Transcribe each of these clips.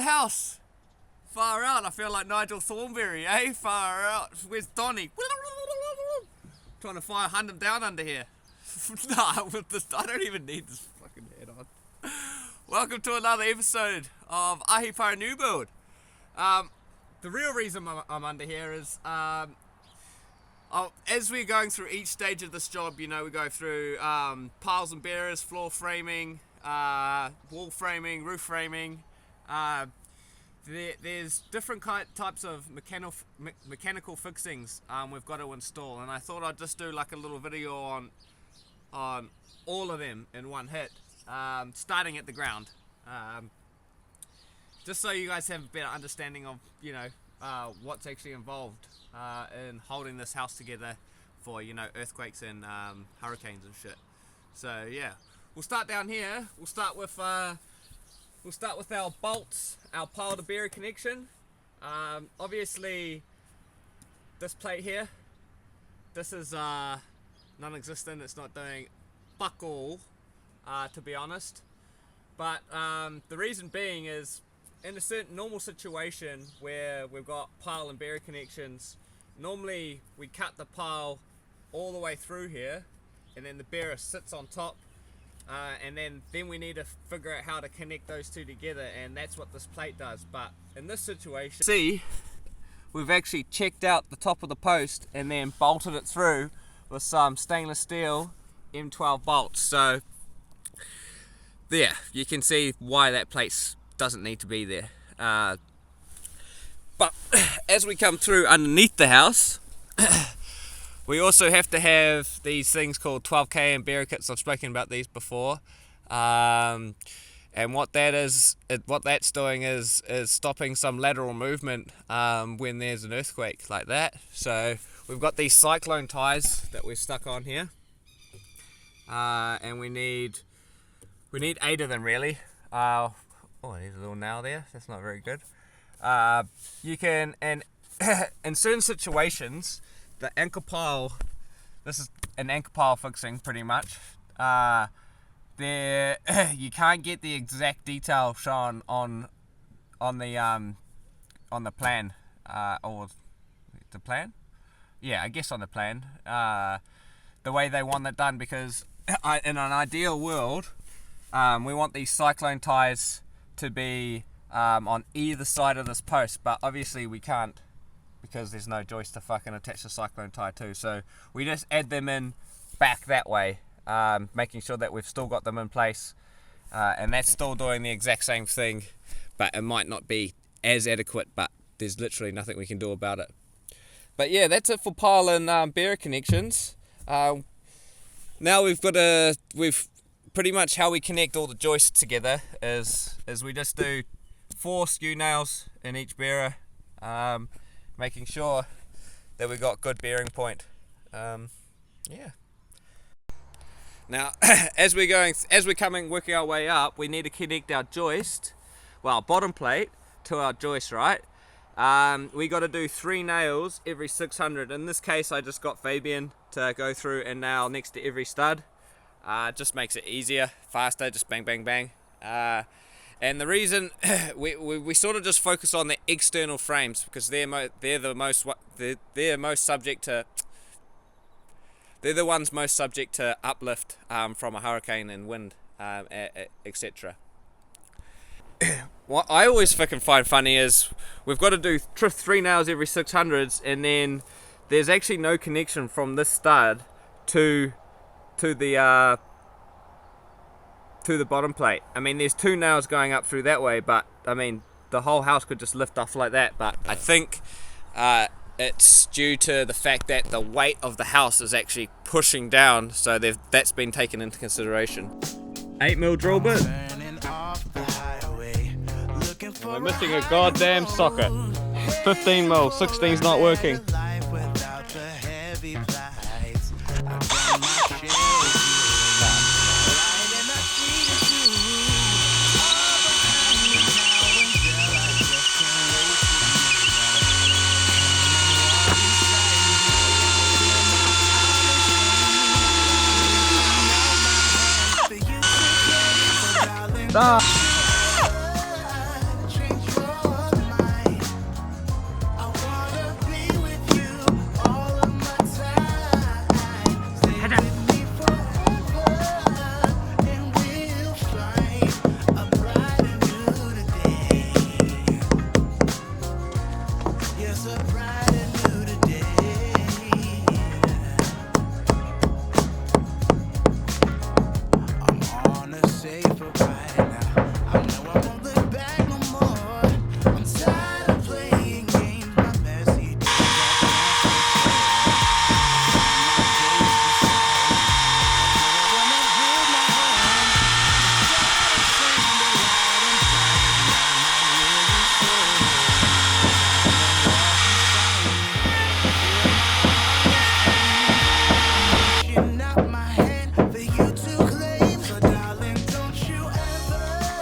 house. Far out. I feel like Nigel Thornberry, eh? Far out. Where's Donny? Trying to hunt him down under here. Nah, with this, I don't even need this fucking head on. Welcome to another episode of Ahipara New Build. The real reason I'm under here is as we're going through each stage of this job, you know, we go through piles and bearers, floor framing, wall framing, roof framing. There's different types of mechanical fixings we've got to install, and I thought I'd just do like a little video on all of them in one hit, starting at the ground, just so you guys have a better understanding of, you know, what's actually involved in holding this house together for, you know, earthquakes and hurricanes and shit. So yeah, we'll start down here. We'll start with our bolts, our pile to bearer connection. Obviously, this plate here, this is non-existent. It's not doing fuck all, to be honest. But the reason being is, in a certain normal situation where we've got pile and bearer connections, normally we cut the pile all the way through here, and then the bearer sits on top. And then we need to figure out how to connect those two together, and that's what this plate does. But in this situation, see, we've actually checked out the top of the post and then bolted it through with some stainless steel M12 bolts. So there, you can see why that plate doesn't need to be there. But as we come through underneath the house, we also have to have these things called 12K and bearer kits. I've spoken about these before, and what that's doing is stopping some lateral movement when there's an earthquake like that. So we've got these cyclone ties that we've stuck on here, and we need 8 of them really. Oh, there's a little nail there. That's not very good. You can, and in certain situations, the anchor pile, this is an anchor pile fixing pretty much. There, you can't get the exact detail shown on the plan, or the plan. Yeah, I guess on the plan. The way they want that done, because in an ideal world, we want these cyclone ties to be on either side of this post, but obviously we can't, because there's no joist to fucking attach the cyclone tie to. So we just add them in back that way, making sure that we've still got them in place, and that's still doing the exact same thing, but it might not be as adequate, but there's literally nothing we can do about it. But yeah, that's it for pile and bearer connections. Now we've pretty much how we connect all the joists together is we just do 4 skew nails in each bearer, making sure that we got good bearing point. Yeah. Now, as we're working our way up, we need to connect our joist, well, bottom plate to our joist, right? We got to do 3 nails every 600. In this case, I just got Fabian to go through and nail next to every stud. Just makes it easier, faster, just bang, bang, bang. And the reason we sort of just focus on the external frames, because they're the ones most subject to uplift from a hurricane and wind, etc. What I always fucking find funny is we've got to do 3 nails every 600s, and then there's actually no connection from this stud to the bottom plate. I mean, there's 2 nails going up through that way, but I mean, the whole house could just lift off like that. But I think it's due to the fact that the weight of the house is actually pushing down, so that's been taken into consideration. 8mm drill bit. We're missing a goddamn socket. 15mm, 16's not working. Yes, a bright and new today. I'm on a safer ride now. I know I won't look back no more. I'm tired of playing games, my messy days out my hand for you to claim. So darling, don't you ever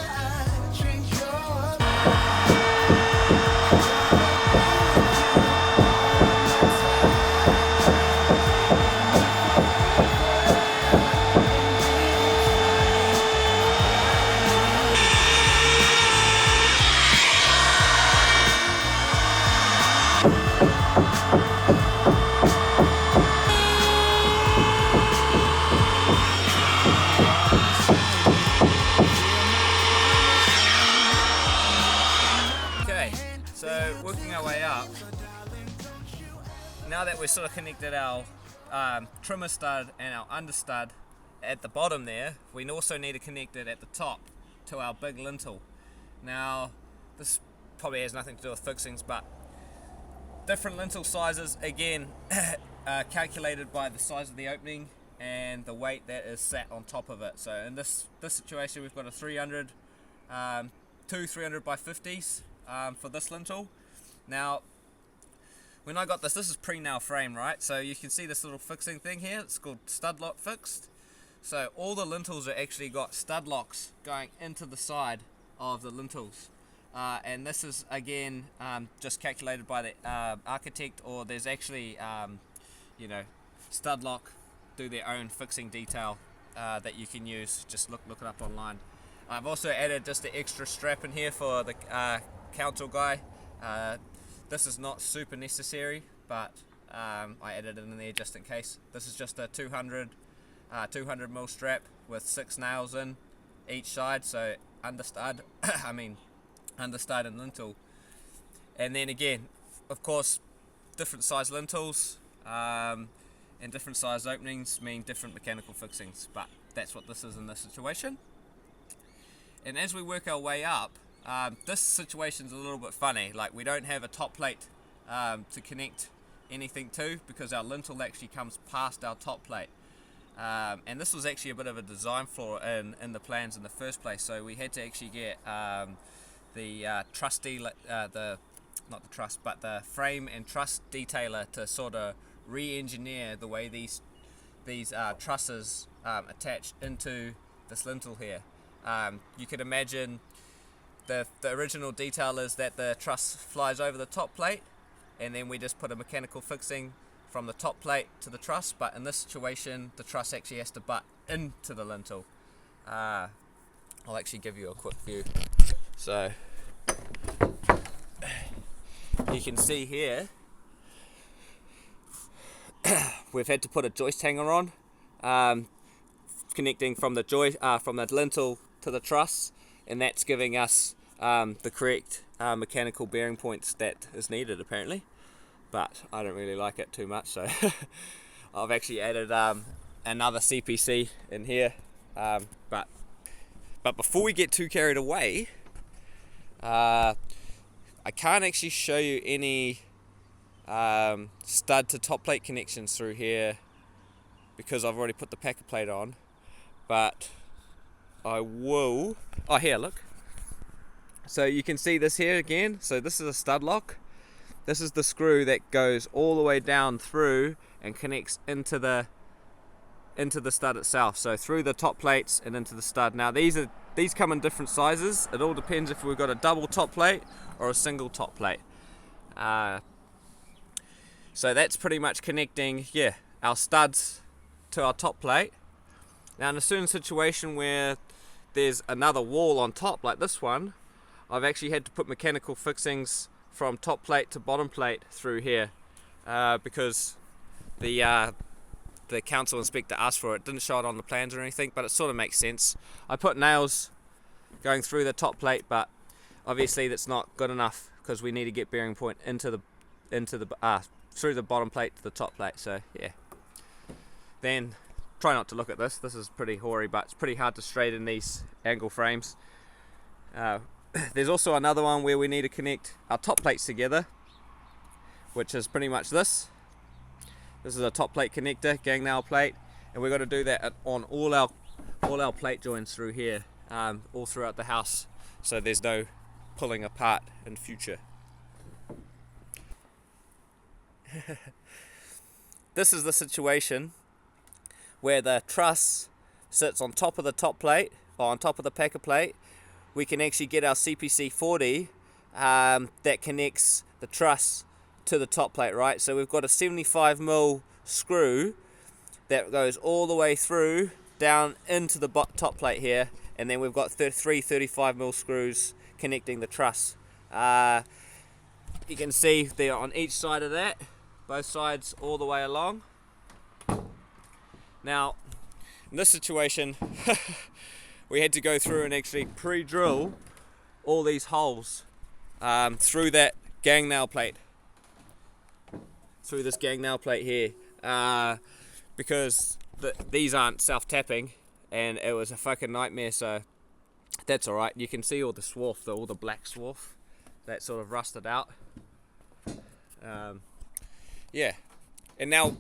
change your mind. Okay, so working our way up, now that we've sort of connected our trimmer stud and our understud at the bottom there, we also need to connect it at the top to our big lintel. Now, this probably has nothing to do with fixings, but different lintel sizes, again, are calculated by the size of the opening and the weight that is sat on top of it. So in this situation, we've got a 300, two 300 by 50s for this lintel. Now, when I got this is pre-nail frame, right? So you can see this little fixing thing here. It's called stud lock fixed. So all the lintels are actually got stud locks going into the side of the lintels. And this is again just calculated by the architect, or there's actually stud lock do their own fixing detail that you can use. Just look it up online. I've also added just the extra strap in here for the council guy. This is not super necessary, but I added it in there just in case. This is just a 200 mil strap with 6 nails in each side, so understud understud and lintel. And then again, of course, different size lintels and different size openings mean different mechanical fixings, but that's what this is in this situation. And as we work our way up, this situation's a little bit funny. Like, we don't have a top plate to connect anything to, because our lintel actually comes past our top plate. And this was actually a bit of a design flaw in the plans in the first place. So we had to actually get the frame and truss detailer to sort of re-engineer the way these trusses attach into this lintel here. You could imagine the original detail is that the truss flies over the top plate, and then we just put a mechanical fixing from the top plate to the truss, but in this situation the truss actually has to butt into the lintel. I'll actually give you a quick view. So you can see here we've had to put a joist hanger on, connecting from the lintel to the truss, and that's giving us the correct mechanical bearing points that is needed apparently, but I don't really like it too much, so I've actually added another CPC in here, but before we get too carried away, I can't actually show you any stud to top plate connections through here because I've already put the packer plate on, but I will. Oh, here, look. So you can see this here again. So this is a stud lock. This is the screw that goes all the way down through and connects into the stud itself. So through the top plates and into the stud. Now these come in different sizes. It all depends if we've got a double top plate or a single top plate. So that's pretty much connecting, our studs to our top plate. Now in a certain situation where there's another wall on top like this one, I've actually had to put mechanical fixings from top plate to bottom plate through here because the council inspector asked for it. Didn't show it on the plans or anything, but it sort of makes sense. I put nails going through the top plate, but obviously that's not good enough because we need to get bearing point into into the through the bottom plate to the top plate. So yeah. Then try not to look at this. This is pretty hoary, but it's pretty hard to straighten these angle frames. There's also another one where we need to connect our top plates together, which is pretty much this. This is a top plate connector, gang nail plate, and we've got to do that on all our plate joints through here, all throughout the house, so there's no pulling apart in future. This is the situation where the truss sits on top of the top plate, or on top of the packer plate. We can actually get our CPC 40 that connects the truss to the top plate, right? So we've got a 75mm screw that goes all the way through down into the top plate here, and then we've got three 35mm screws connecting the truss. You can see they're on each side of that, both sides all the way along. Now, in this situation, we had to go through and actually pre-drill all these holes through that gang nail plate, through this gang nail plate here, because these aren't self-tapping, and it was a fucking nightmare. So that's all right. You can see all the swarf, all the black swarf that sort of rusted out. Yeah, and now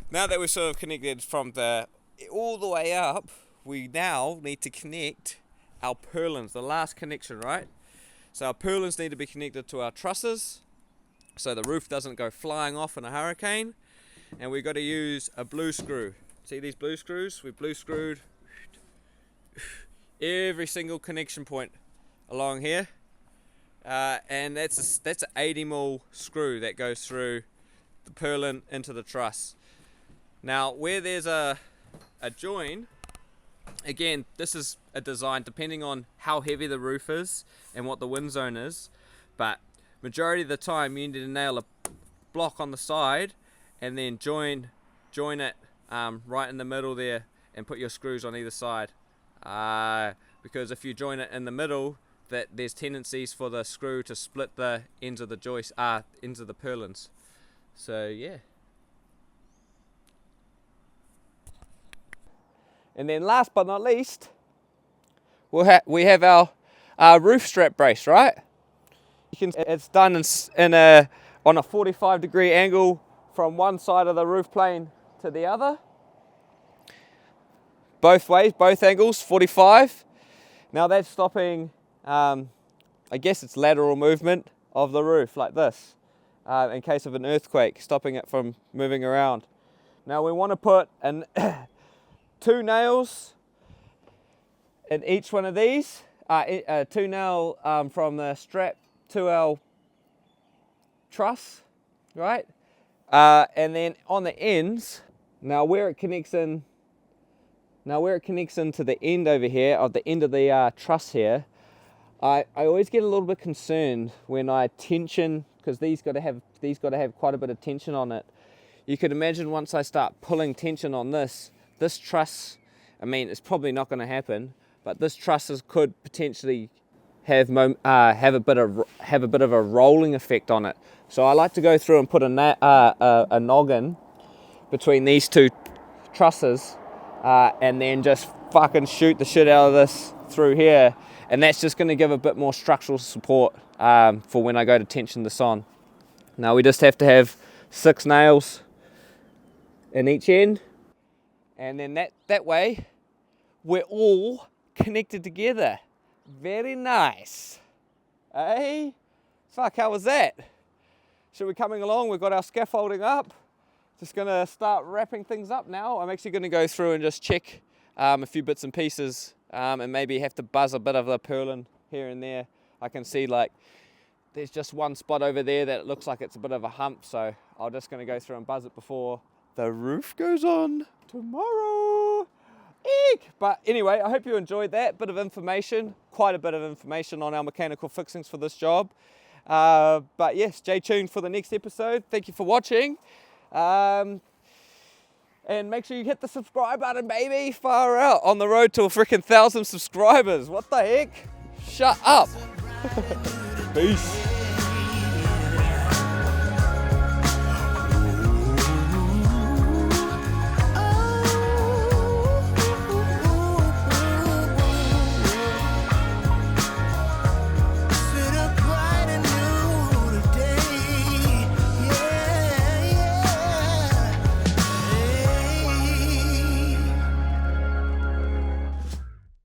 that we're sort of connected from the all the way up, we now need to connect our purlins, the last connection, right? So our purlins need to be connected to our trusses so the roof doesn't go flying off in a hurricane, and we've got to use a blue screw. See these blue screws? We've blue screwed every single connection point along here, and that's an 80mm screw that goes through the purlin into the truss. Now where there's a join, again, this is a design depending on how heavy the roof is and what the wind zone is, but majority of the time you need to nail a block on the side and then join it right in the middle there and put your screws on either side, because if you join it in the middle, that there's tendencies for the screw to split the ends of the joist, ends of the purlins. So yeah. And then last but not least, we have our roof strap brace, right? It's done on a 45-degree angle from one side of the roof plane to the other. Both ways, both angles, 45. Now that's stopping, I guess it's lateral movement of the roof like this, in case of an earthquake, stopping it from moving around. Now we want to put 2 nails in each one of these, 2 nail from the strap to our truss, right? And then on the ends, now where it connects into the end over here, of the end of the truss here, I always get a little bit concerned when I tension, because these got to have quite a bit of tension on it. You could imagine once I start pulling tension on this truss, I mean, it's probably not going to happen, but this trusses could potentially have a bit of a rolling effect on it. So I like to go through and put a noggin between these 2 trusses, and then just fucking shoot the shit out of this through here, and that's just going to give a bit more structural support for when I go to tension this on. Now we just have to have 6 nails in each end, and then that way we're all connected together. Very nice. Hey, fuck, how was that? Should we coming along? We've got our scaffolding up. Just gonna start wrapping things up now. I'm actually gonna go through and just check a few bits and pieces, and maybe have to buzz a bit of the purlin here and there. I can see like there's just one spot over there that looks like it's a bit of a hump, so I'm just gonna go through and buzz it before the roof goes on tomorrow. Eek! But anyway, I hope you enjoyed that bit of information, quite a bit of information on our mechanical fixings for this job. But yes, stay tuned for the next episode. Thank you for watching. And make sure you hit the subscribe button, baby. Far out, on the road to a freaking 1,000 subscribers. What the heck? Shut up. Peace.